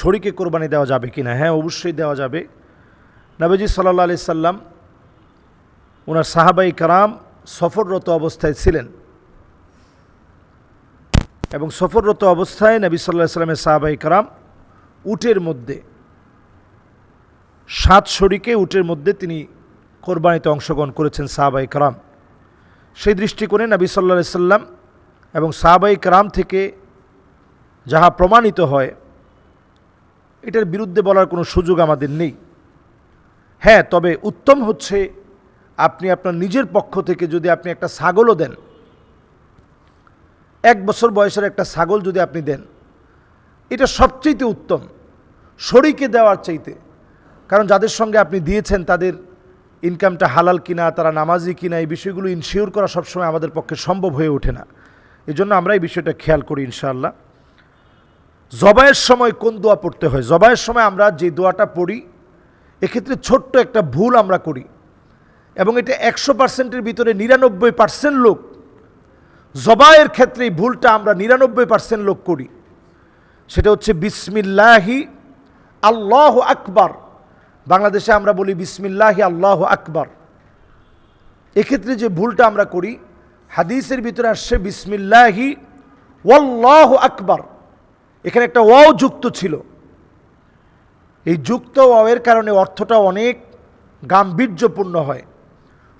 শরীকে কোরবানি দেওয়া যাবে কি না? হ্যাঁ, অবশ্যই দেওয়া যাবে। নবীজি সাল্লাল্লাহু আলাইহি সাল্লাম ওনার সাহাবাই কারাম সফররত অবস্থায় ছিলেন এবং সফররত অবস্থায় নবী সাল্লাল্লাহু আলাইহি সাল্লামের সাহাবাই কারাম উটের মধ্যে 7 শরীকে উটের মধ্যে তিনি কোরবানিতে অংশগ্রহণ করেছেন সাহাবাই কারাম। সেই দৃষ্টিকোণে নবী সাল্লাল্লাহু আলাইহি সাল্লাম এবং সাহাবাই কারাম থেকে যাহা প্রমাণিত হয় এটার বিরুদ্ধে বলার কোনো সুযোগ আমাদের নেই। হ্যাঁ, তবে উত্তম হচ্ছে আপনি আপনার নিজের পক্ষ থেকে যদি আপনি একটা ছাগলও দেন, 1 বছর বয়সের একটা ছাগল যদি আপনি দেন, এটা সবচেয়ে উত্তম শরীকে দেওয়ার চাইতে। কারণ যাদের সঙ্গে আপনি দিয়েছেন তাদের ইনকামটা হালাল কিনা, তারা নামাজি কিনা, এই বিষয়গুলো ইনশিওর করা সবসময় আমাদের পক্ষে সম্ভব হয়ে ওঠে না। এই জন্য আমরা এই বিষয়টা খেয়াল করি ইনশাআল্লাহ। জবাইয়ের সময় কোন দোয়া পড়তে হয়? জবাইয়ের সময় আমরা যে দোয়াটা পড়ি এক্ষেত্রে ছোট্ট একটা ভুল আমরা করি এবং এটা 100%-এর ভিতরে 99% লোক জবাইয়ের ক্ষেত্রে এই ভুলটা আমরা 99% লোক করি। সেটা হচ্ছে বিসমিল্লাহি আল্লাহু আকবার। বাংলাদেশে আমরা বলি বিসমিল্লাহি আল্লাহু আকবার। এক্ষেত্রে যে ভুলটা আমরা করি, হাদিসের ভিতরে আসছে বিসমিল্লাহি ওয়াল্লাহু আকবার, এখানে একটা ওয়াও যুক্ত ছিল। এই যুক্ত ওয়াওয়ের কারণে অর্থটা অনেক গাম্ভীর্যপূর্ণ হয়।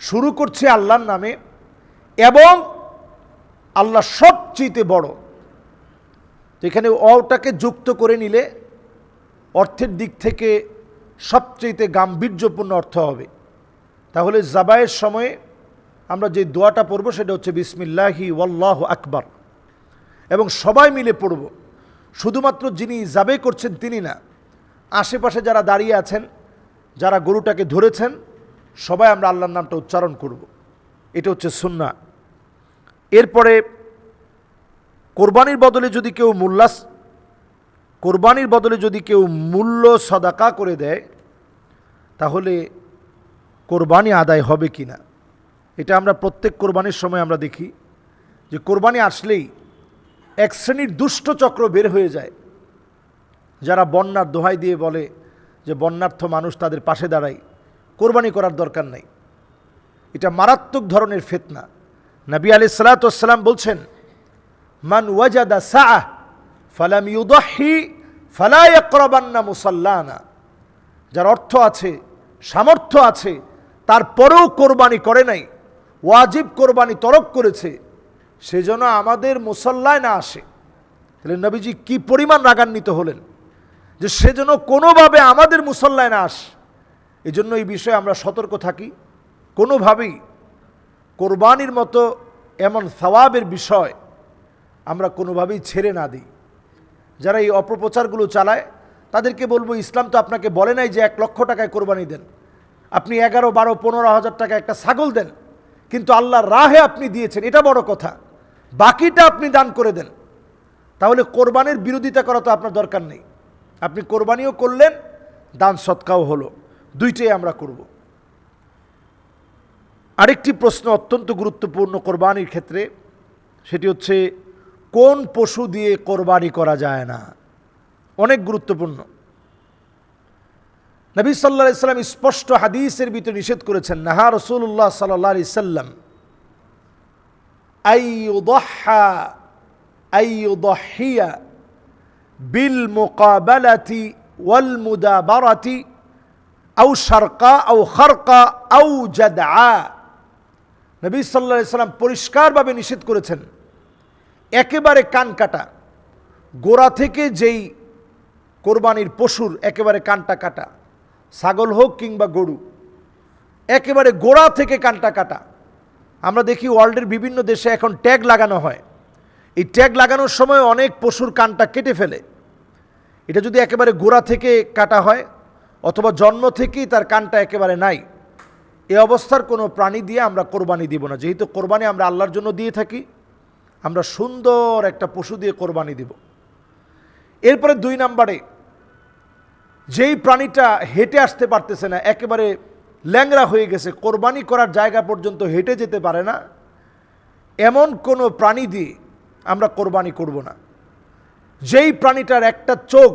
শুরু করছে আল্লাহর নামে এবং আল্লাহ সবচেয়ে বড়, তো এখানে ওয়াওটাকে যুক্ত করে নিলে অর্থের দিক থেকে সবচেয়ে গাম্ভীর্যপূর্ণ অর্থ হবে। তাহলে জাবায়ের সময়ে আমরা যে দোয়াটা পড়ব সেটা হচ্ছে বিসমিল্লাহি ওয়াল্লাহু আকবার এবং সবাই মিলে পড়ব। শুধুমাত্র যিনি জাবে করছেন তিনি না, আশেপাশে যারা দাঁড়িয়ে আছেন, যারা গরুটাকে ধরেছেন, সবাই আমরা আল্লাহর নামটা উচ্চারণ করব। এটা হচ্ছে সুন্নাহ। এরপরে কোরবানির বদলে যদি কেউ মূল্য সদাকা করে দেয় তাহলে কোরবানি আদায় হবে কি না, এটা আমরা প্রত্যেক কোরবানির সময় আমরা দেখি যে কোরবানি আসলেই এক শ্রেণীর দুষ্ট চক্র বের হয়ে যায়, যারা বন্যার দোহাই দিয়ে বলে যে বন্যার্থ মানুষ তাদের পাশে দাঁড়ায়, কোরবানি করার দরকার নাই। এটা মারাত্মক ধরনের ফিতনা। নবী আলাইহিস সালাতু ওয়াস সালাম বলছেন, মান ওয়াজাদা সাআহ ফালাম ইউদহি ফালা ইয়াকরাবান্না মুসাল্লানা। যার অর্থ আছে, সামর্থ্য আছে, তারপরেও কোরবানি করে নাই, ওয়াজিব কোরবানি তরক করেছে, সেজন্য আমাদের মুসাল্লায় না আসে। তাহলে নবীজি কি পরিমাণ রাগান্বিত হলেন যে সেজন্য কোনোভাবে আমাদের মুসাল্লায় না আসে। এই জন্য এই বিষয়ে আমরা সতর্ক থাকি, কোনোভাবেই কোরবানির মতো এমন সওয়াবের বিষয় আমরা কোনোভাবেই ছেড়ে না দিই। যারা এই অপপ্রচারগুলো চালায় তাদেরকে বলবো, ইসলাম তো আপনাকে বলে নাই যে 1 লক্ষ টাকায় কোরবানি দেন। আপনি 11, 12, 15,000 টাকা একটা ছাগল দেন, কিন্তু আল্লাহর রাহে আপনি দিয়েছেন, এটা বড় কথা। বাকিটা আপনি দান করে দেন। তাহলে কোরবানির বিরোধিতা করা তো আপনার দরকার নেই। আপনি কোরবানিও করলেন, দান সৎকাও হলো, দুইটাই আমরা করব। আরেকটি প্রশ্ন অত্যন্ত গুরুত্বপূর্ণ কোরবানির ক্ষেত্রে, সেটি হচ্ছে কোন পশু দিয়ে কোরবানি করা যায় না, অনেক গুরুত্বপূর্ণ। নবী সাল্লাল্লাহু আলাইহি সাল্লাম স্পষ্ট হাদিসের ভিতরে নিষেধ করেছেন, নাহা রাসূলুল্লাহ সাল্লাল্লাহু আলাইহি সাল্লাম আইয়ুদহিয়া বিল মুকাবালাতি ওয়াল মুদাবারাতি আও শারকা আও খারকা আও জাদআ। নবী সাল্লাল্লাহু আলাইহি সাল্লাম পরিষ্কারভাবে নিষেধ করেছেন একেবারে কান কাটা, গোড়া থেকে যেই কোরবানির পশুর একেবারে কানটা কাটা, ছাগল হোক কিংবা গরু, একেবারে গোড়া থেকে কানটা কাটা। আমরা দেখি ওয়ার্ল্ডের বিভিন্ন দেশে এখন ট্যাগ লাগানো হয়, এই ট্যাগ লাগানোর সময় অনেক পশুর কানটা কেটে ফেলে। এটা যদি একেবারে গোড়া থেকে কাটা হয় অথবা জন্ম থেকেই তার কানটা একেবারে নাই, এই অবস্থার কোনো প্রাণী দিয়ে আমরা কোরবানি দিব না। যেহেতু কোরবানি আমরা আল্লাহর জন্য দিয়ে থাকি, আমরা সুন্দর একটা পশু দিয়ে কোরবানি দিব। এরপরে 2 নম্বরে, যেই প্রাণীটা হেঁটে আসতে পারতেছে না, একেবারে ল্যাংড়া হয়ে গেছে, কোরবানি করার জায়গা পর্যন্ত হেঁটে যেতে পারে না, এমন কোনো প্রাণী দিয়ে আমরা কোরবানি করব না। যেই প্রাণীটার একটা চোখ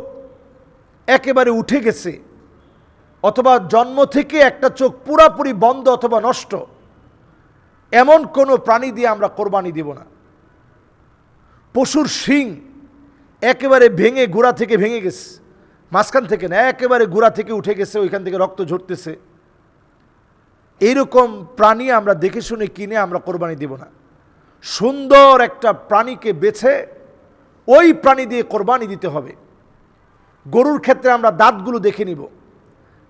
একেবারে উঠে গেছে, অথবা জন্ম থেকে একটা চোখ পুরাপুরি বন্ধ অথবা নষ্ট, এমন কোনো প্রাণী দিয়ে আমরা কোরবানি দিব না। পশুর শিং একেবারে ভেঙে গোড়া থেকে ভেঙে গেছে, মাঝখান থেকে না, একেবারে গোড়া থেকে উঠে গেছে, ওইখান থেকে রক্ত ঝরতেছে, এইরকম প্রাণী আমরা দেখে শুনে কিনে আমরা কোরবানি দিব না। সুন্দর একটা প্রাণীকে বেছে ওই প্রাণী দিয়ে কোরবানি দিতে হবে। গরুর ক্ষেত্রে আমরা দাঁতগুলো দেখে নিব,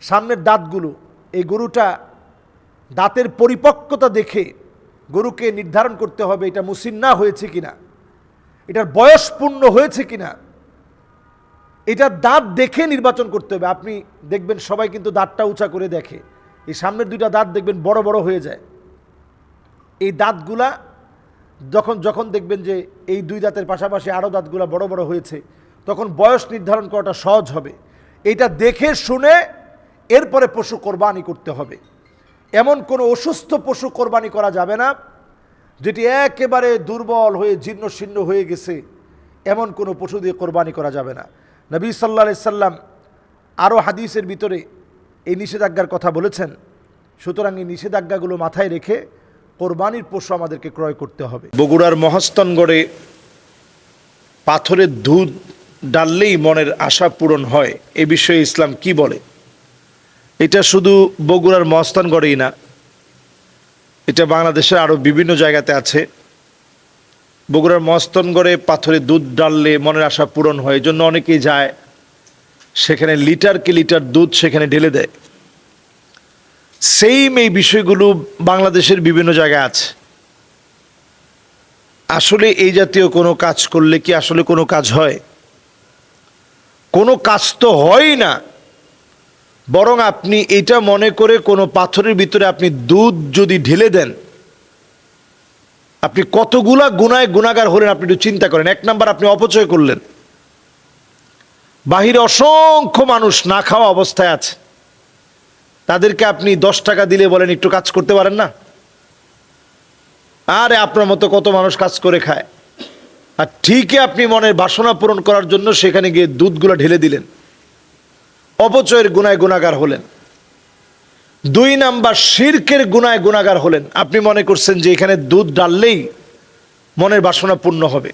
সামনের দাঁতগুলো, এই গরুটা দাঁতের পরিপক্কতা দেখে গরুকে নির্ধারণ করতে হবে এটা মুসিন্না হয়েছে কিনা, এটার বয়স পূর্ণ হয়েছে কিনা, এটা দাঁত দেখে নির্বাচন করতে হবে। আপনি দেখবেন সবাই কিন্তু দাঁতটা উঁচা করে দেখে, এই সামনের দুইটা দাঁত দেখবেন বড় বড় হয়ে যায়। এই দাঁতগুলা যখন দেখবেন যে এই দুই দাঁতের পাশাপাশি আরও দাঁতগুলা বড় বড় হয়েছে, তখন বয়স নির্ধারণ করাটা সহজ হবে। এটা দেখে শুনে এরপরে পশু কোরবানি করতে হবে। এমন কোনো অসুস্থ পশু কোরবানি করা যাবে না যেটি একেবারে দুর্বল হয়ে জীর্ণ শীর্ণ হয়ে গেছে, এমন কোনো পশু দিয়ে কোরবানি করা যাবে না। নবী সাল্লাল্লাহু আলাইহি সাল্লাম আরও হাদিসের ভিতরে এই নিষেধাজ্ঞার কথা বলেছেন। সুতরাং এই নিষেধাজ্ঞাগুলো মাথায় রেখে কোরবানির পশু আমাদেরকে ক্রয় করতে হবে। বগুড়ার মহাস্থানগড়ে পাথরের দুধ ডাললেই মনের আশা পূরণ হয়, এ বিষয়ে ইসলাম কি বলে? এটা শুধু বগুড়ার মহাস্থানগড়েই না, এটা বাংলাদেশের আরও বিভিন্ন জায়গাতে আছে। বগুড়ার মহাস্থানগড়ে পাথরে দুধ ডাললে মনের আশা পূরণ হয়, এই জন্য অনেকেই যায়, সেখানে লিটারকে লিটার দুধ সেখানে ঢেলে দেয়। সেইম এই বিষয়গুলো বাংলাদেশের বিভিন্ন জায়গায় আছে। আসলে এই জাতীয় কোনো কাজ করলে কি আসলে কোনো কাজ হয়? কোনো কাজ তো হয় না। বরং আপনি এটা মনে করে কোনো পাথরের ভিতরে আপনি দুধ যদি ঢেলে দেন, আপনি কতগুলা গুনায় গুনাহগার হলেন আপনি একটু চিন্তা করেন। এক নাম্বার, আপনি অপচয় করলেন। বাহিরে অসংখ্য মানুষ না খাওয়া অবস্থায় আছে, তাদেরকে আপনি 10 টাকা দিলে বলেন একটু কাজ করতে পারেন না? আরে আপনার মতো কত মানুষ কাজ করে খায়, আর ঠিকই আপনি মনের বাসনা পূরণ করার জন্য সেখানে গিয়ে দুধগুলো ঢেলে দিলেন, অপচয়ের গুনায় গুনাহগার হলেন। 2 নাম্বার, শিরকের গুনায় গুনাহগার হলেন। আপনি মনে করছেন যে এখানে দুধ ডাললেই মনের বাসনা পূর্ণ হবে।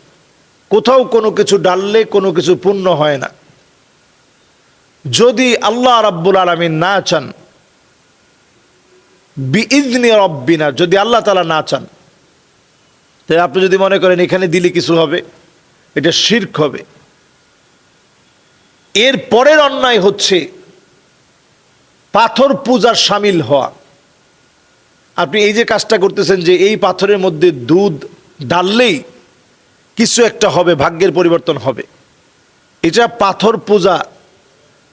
কোথাও কোনো কিছু ডাললে কোনো কিছু পূর্ণ হয় না। যদি আল্লাহ রাব্বুল আলামিন না চান, বিইذনি রব্বিনা, যদি আল্লাহ তাআলা না চান, তাই আপনি যদি মনে করেন এখানে দিলে কিছু হবে, এটা শিরক হবে। এর পরের অন্যায় হচ্ছে পাথর পূজার শামিল হওয়া। আপনি এই যে কাজটা করতেছেন যে এই পাথরের মধ্যে দুধ ডাললেই কিছু একটা হবে, ভাগ্যের পরিবর্তন হবে, এটা পাথর পূজা।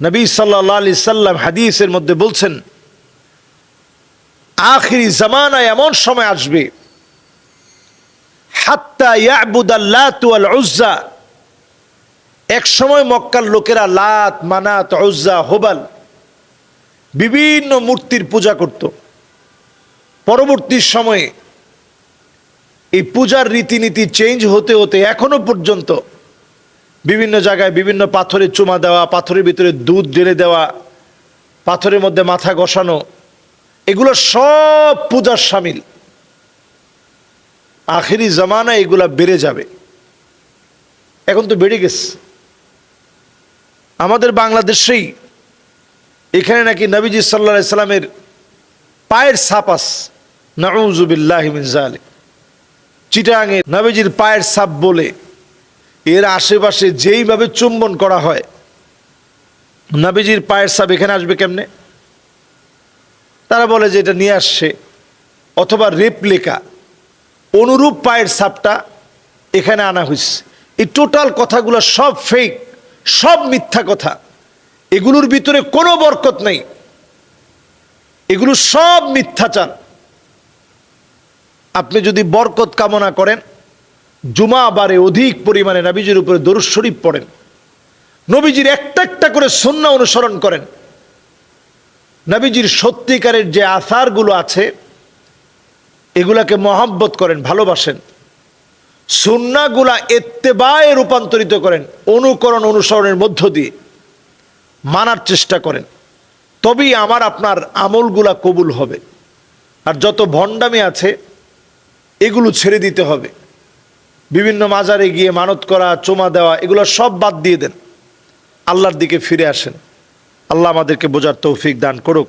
নবী সাল্লাল্লাহু আলাইহি সাল্লাম হাদিসের মধ্যে বলছেন, আখিরি জামানায় এমন সময় আসবে, হাত্তা ইয়াবুদাল লাত ওয়াল উজ্জা, এক সময় মক্কার লোকেরা লাত, মানাত, উজ্জা, হুবাল বিভিন্ন মূর্তির পূজা করত। পরবর্তী সময়ে এই পূজার রীতিনীতি চেঞ্জ হতে হতে এখনো পর্যন্ত বিভিন্ন জায়গায় বিভিন্ন পাথরে চুমা দেওয়া, পাথরের ভিতরে দুধ ঢেলে দেওয়া, পাথরের মধ্যে মাথা ঘষানো, এগুলো সব পূজার শামিল। আখেরি জামানায় এগুলা বেড়ে যাবে। এখন তো বেড়ে গেছে। আমাদের বাংলাদেশেই এখানে নাকি নবীজি সাল্লাল্লাহু আলাইহি সাল্লামের পায়ের ছাপ আছে, নাউযু বিল্লাহি মিন যালিক। চিটাঙে নবীজির পায়ের ছাপ বলে এর আশেপাশে যেইভাবে চুম্বন করা হয়, নবীজির পায়ের ছাপ এখানে আসবে কেমনে? তারা বলে যে এটা নিয়ে আসছে, অথবা রেপ্লিকা অনুরূপ পায়ের ছাপটা এখানে আনা হয়েছে। এই টোটাল কথাগুলো সব ফেক, সব মিথ্যা কথা। এগুলোর ভিতরে কোনো বরকত নেই, এগুলো সব মিথ্যাচার। আপনি যদি বরকত কামনা করেন, জুমা বারে অধিক পরিমাণে নবীজির উপরে দরুদ শরীফ পড়েন, নবীজির একটা একটা করে সুন্নাহ অনুসরণ করেন, নবীজির সত্যিকারের যে আসারগুলো আছে এগুলাকে মহব্বত করেন, ভালোবাসেন, সুন্নাহগুলা ইত্তেবায়ে রূপান্তরিত করেন, অনুকরণ অনুসরণের মধ্য দিয়ে, মানার চেষ্টা করেন, তবেই আমার আপনার আমলগুলা কবুল হবে। আর যত ভণ্ডামি আছে এগুলো ছেড়ে দিতে হবে। বিভিন্ন মাজারে গিয়ে মানত করা, চুমা দেওয়া, এগুলো সব বাদ দিয়ে দেন, আল্লাহর দিকে ফিরে আসেন। আল্লাহ আমাদেরকে বোঝার তৌফিক দান করুক।